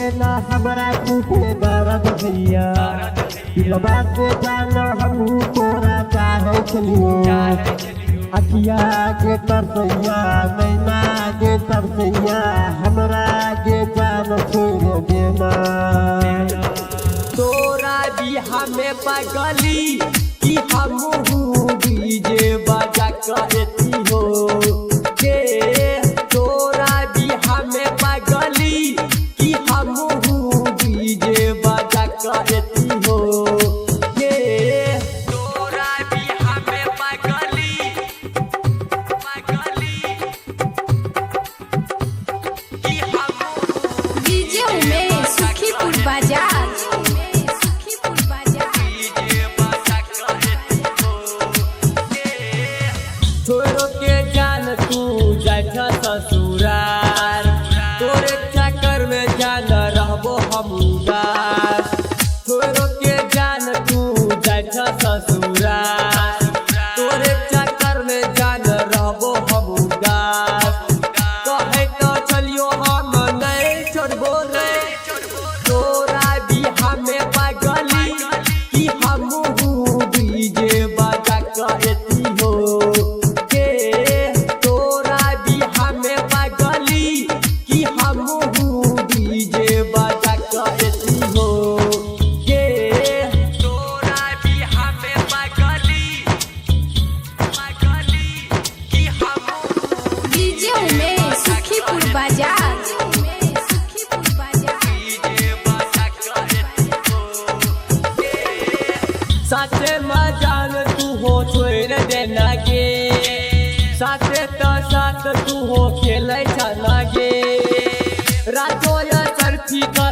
देना हमरा के दर्द भैया बात जानो हम तोरा चाहे चलियो अखिया के तरसैया नैना के तरसैया हमरा के जान छोड़ देना तोरा बिहा में पगली कि हम डीजे बजा कहती हो के तोरा बिहा में पगली कि हम डीजे बजा कहती हो के तोरा बिहा में पगली कि हम डीजे उमेश सुखीपुर बाजार छोड़ो के जान तू जाइछा ससुरार तोरे चक्कर में जान रहबो हम उदास छोड़ो के जान तू जाइछा ससुरार तोरे चक्कर में जान रहबो हम उदास कहे तो चलियो हम नहीं छोड़बो रे तोरा बिहा में पगली कि हम डीजे बजा कहती हो डीजे बजा कहती हो के तोरा बिहा में पगली कि हम डीजे उमेश सुखीपुर बाजार डीजे बजा कहती हो साथे मजान तू हो छोड़ देना गे साथे तो साथ तू हो खेलै छना गे रातो या सर्फी का